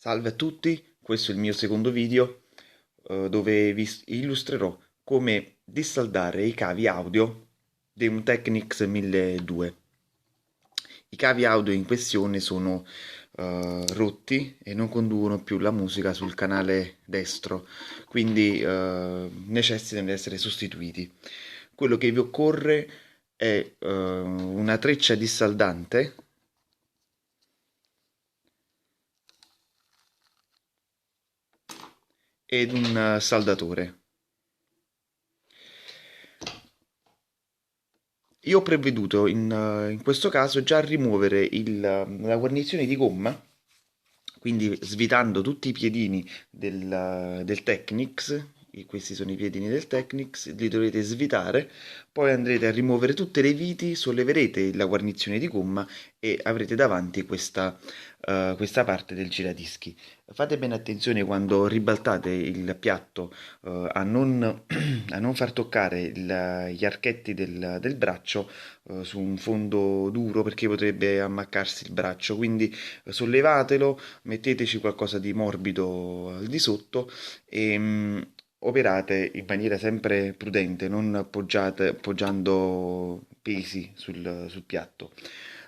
Salve a tutti, questo è il mio secondo video dove vi illustrerò come dissaldare i cavi audio di un Technics 1200. I cavi audio in questione sono rotti e non conducono più la musica sul canale destro, quindi necessitano di essere sostituiti. Quello che vi occorre è una treccia dissaldante ed un saldatore. Io ho provveduto in questo caso già a rimuovere la guarnizione di gomma, quindi svitando tutti i piedini del Technics, questi sono i piedini del Technics, li dovete svitare, poi andrete a rimuovere tutte le viti, solleverete la guarnizione di gomma e avrete davanti questa parte del giradischi. Fate bene attenzione quando ribaltate il piatto a non far toccare gli archetti del braccio su un fondo duro perché potrebbe ammaccarsi il braccio, quindi sollevatelo, metteteci qualcosa di morbido al di sotto e operate in maniera sempre prudente, non appoggiando pesi sul piatto.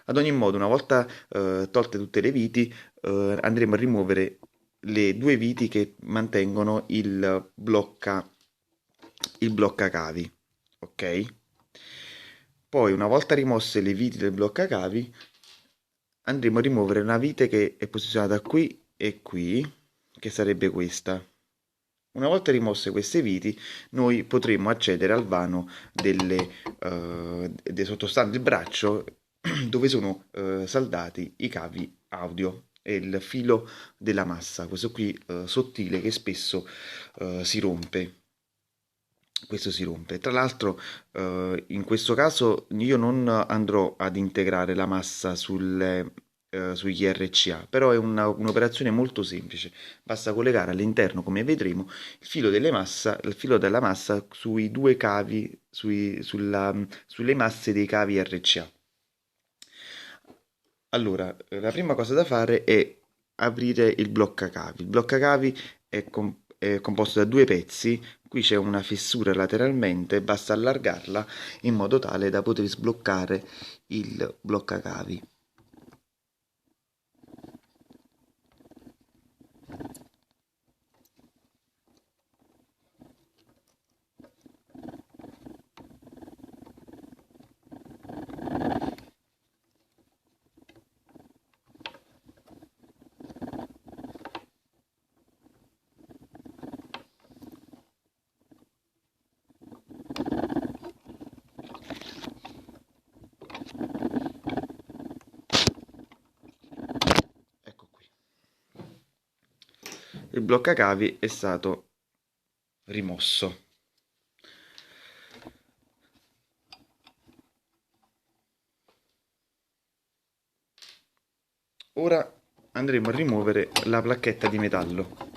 Ad ogni modo, una volta tolte tutte le viti, andremo a rimuovere le due viti che mantengono il bloccacavi, ok? Poi, una volta rimosse le viti del bloccacavi, andremo a rimuovere una vite che è posizionata qui e qui, che sarebbe questa. Una volta rimosse queste viti, noi potremo accedere al vano dei sottostanti il braccio dove sono saldati i cavi audio e il filo della massa, questo qui sottile che spesso si rompe. Questo si rompe. Tra l'altro, in questo caso io non andrò ad integrare la massa sugli RCA, però è un'operazione molto semplice. Basta collegare all'interno, come vedremo, il filo della massa sui due cavi, sulle masse dei cavi RCA. Allora, la prima cosa da fare è aprire il bloccacavi. Il bloccacavi è composto da due pezzi, qui c'è una fessura lateralmente, basta allargarla in modo tale da poter sbloccare il bloccacavi. Ecco qui. Il bloccacavi è stato rimosso. Ora andremo a rimuovere la placchetta di metallo.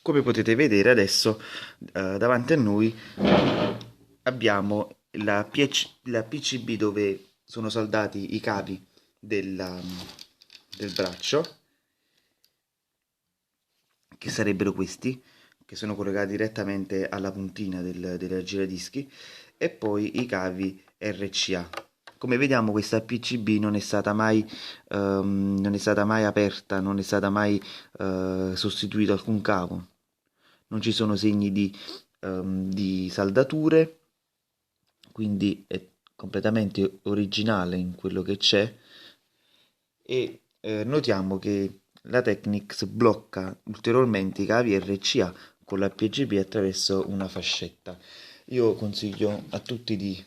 Come potete vedere adesso davanti a noi abbiamo la PCB dove sono saldati i cavi del braccio, che sarebbero questi, che sono collegati direttamente alla puntina del giradischi, e poi i cavi RCA. Come vediamo questa PCB non è stata mai aperta, non è stata mai sostituito alcun cavo, non ci sono segni di saldature, quindi è completamente originale in quello che c'è e notiamo che la Technics blocca ulteriormente i cavi RCA con la PGB attraverso una fascetta. Io consiglio a tutti di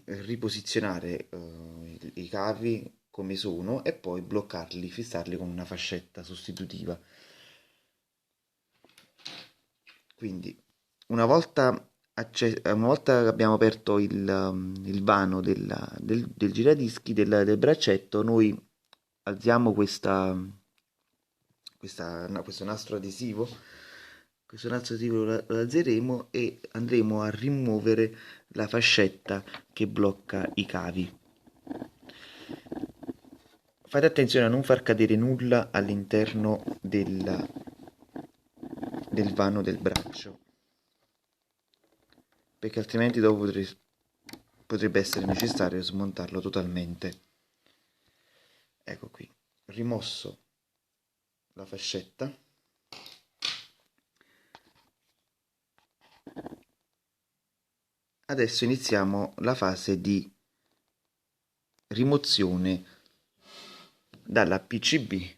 riposizionare i cavi come sono e poi bloccarli, fissarli con una fascetta sostitutiva. Quindi, una volta una volta che abbiamo aperto il vano del giradischi del braccetto, noi alziamo no, questo nastro adesivo. Questo nastro adesivo lo alzeremo e andremo a rimuovere la fascetta che blocca i cavi. Fate attenzione a non far cadere nulla all'interno del vano del braccio, perché altrimenti dopo potrebbe essere necessario smontarlo totalmente. Ecco qui, rimosso la fascetta. Adesso iniziamo la fase di rimozione dalla PCB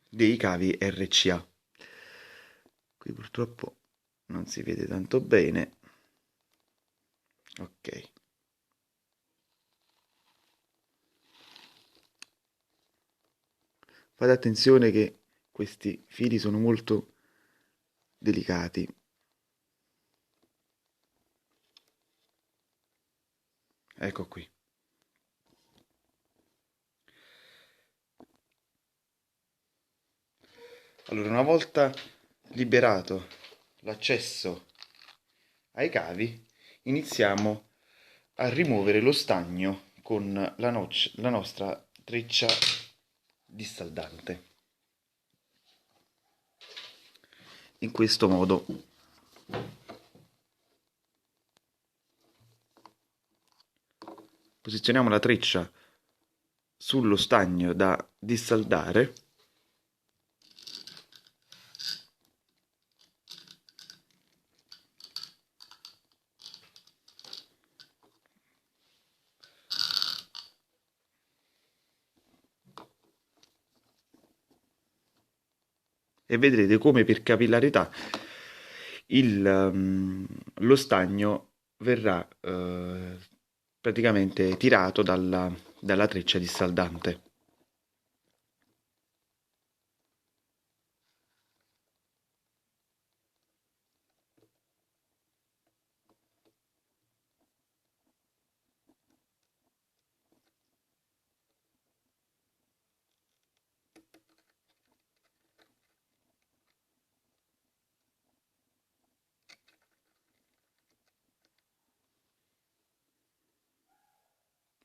dei cavi RCA. Qui purtroppo non si vede tanto bene. Ok. Fate attenzione che questi fili sono molto delicati. Ecco qui. Allora, una volta liberato l'accesso ai cavi, iniziamo a rimuovere lo stagno con la nostra treccia dissaldante. In questo modo. Posizioniamo la treccia sullo stagno da dissaldare e vedrete come per capillarità lo stagno verrà praticamente tirato dalla treccia dissaldante.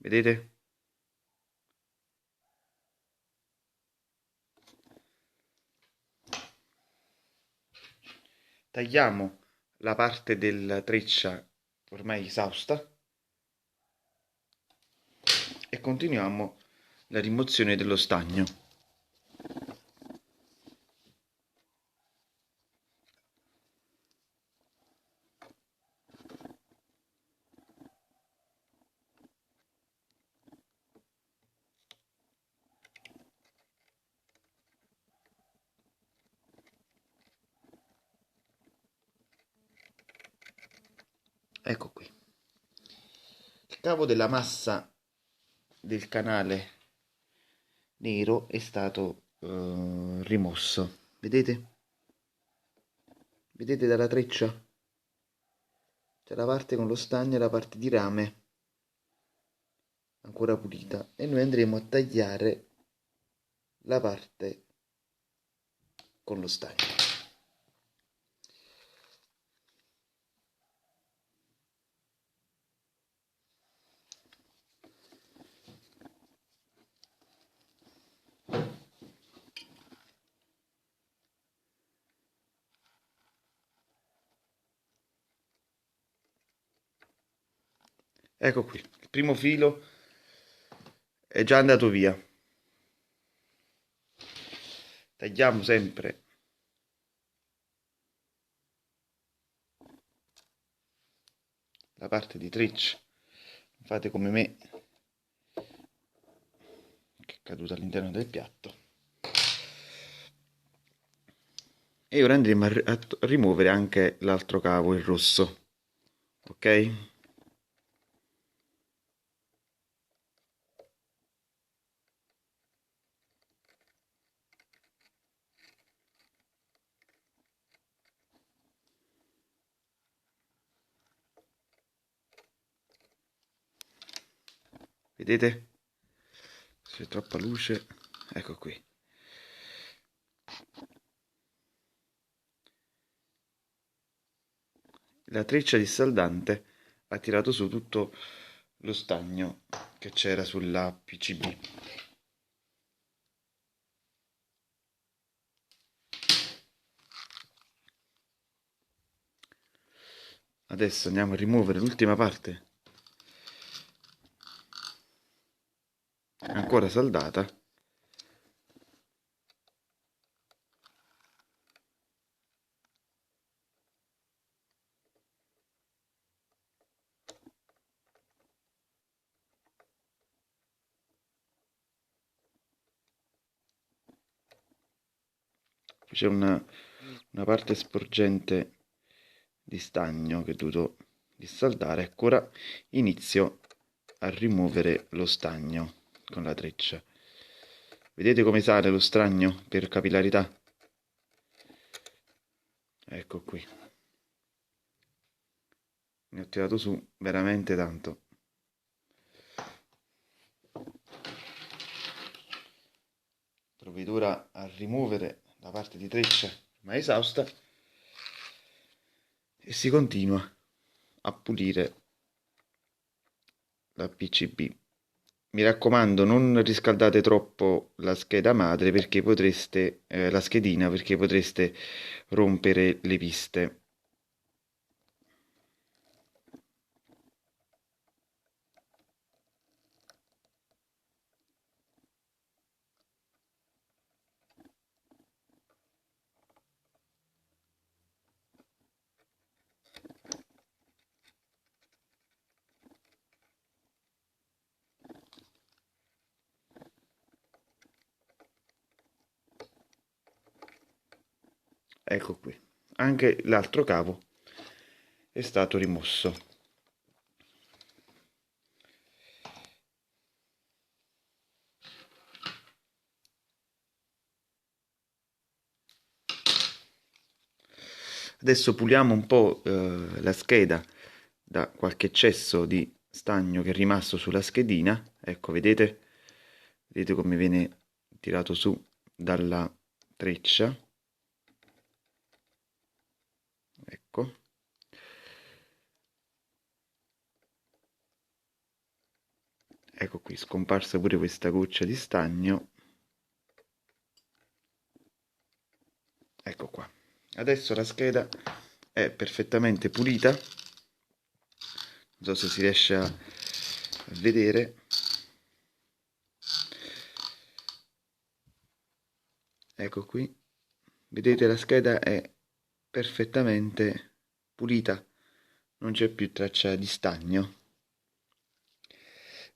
Vedete? Tagliamo la parte della treccia ormai esausta e continuiamo la rimozione dello stagno. Ecco qui. Il cavo della massa del canale nero è stato rimosso. Vedete? Vedete dalla treccia? C'è la parte con lo stagno e la parte di rame ancora pulita e noi andremo a tagliare la parte con lo stagno. Ecco qui, il primo filo è già andato via. Tagliamo sempre la parte di treccia, fate come me che è caduta all'interno del piatto. E ora andremo a rimuovere anche l'altro cavo, il rosso, ok? Vedete? Se c'è troppa luce, ecco qui. La treccia dissaldante ha tirato su tutto lo stagno che c'era sulla PCB. Adesso andiamo a rimuovere l'ultima parte ancora saldata. C'è una parte sporgente di stagno che ho dovuto dissaldare. Ecco, ora inizio a rimuovere lo stagno con la treccia. Vedete come sale lo stagno per capillarità? Ecco qui. Ne ho tirato su veramente tanto. Provvedura a rimuovere la parte di treccia ma esausta e si continua a pulire la PCB. Mi raccomando, non riscaldate troppo la scheda madre perché potreste, la schedina, perché potreste rompere le piste. Ecco qui, anche l'altro cavo è stato rimosso. Adesso puliamo un po' la scheda da qualche eccesso di stagno che è rimasto sulla schedina. Ecco, vedete? Vedete come viene tirato su dalla treccia. Ecco. Ecco qui, scomparsa pure questa goccia di stagno. Ecco qua. Adesso la scheda è perfettamente pulita. Non so se si riesce a vedere. Ecco qui. Vedete, la scheda è perfettamente pulita. Non c'è più traccia di stagno.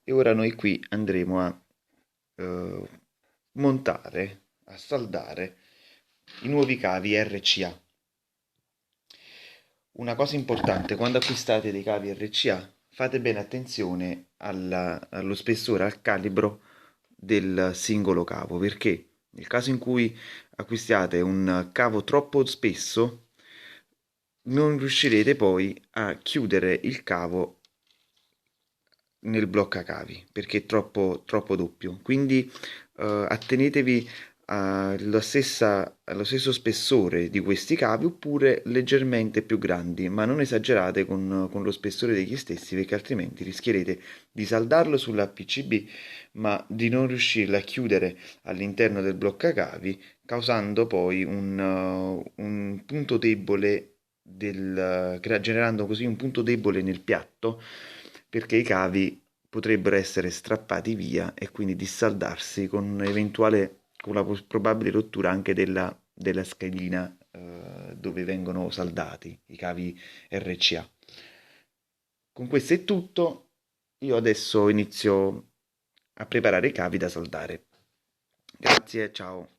E ora noi qui andremo a montare, a saldare i nuovi cavi RCA. Una cosa importante, quando acquistate dei cavi RCA, fate bene attenzione allo spessore, al calibro del singolo cavo, perché nel caso in cui acquistiate un cavo troppo spesso, non riuscirete poi a chiudere il cavo nel bloccacavi perché è troppo doppio. Quindi attenetevi allo stesso spessore di questi cavi oppure leggermente più grandi, ma non esagerate con lo spessore degli stessi perché altrimenti rischierete di saldarlo sulla PCB ma di non riuscirla a chiudere all'interno del bloccacavi, causando poi un punto debole generando così un punto debole nel piatto perché i cavi potrebbero essere strappati via e quindi dissaldarsi con la probabile rottura anche della schedina dove vengono saldati i cavi RCA. Con questo è tutto, io adesso inizio a preparare i cavi da saldare. Grazie, ciao.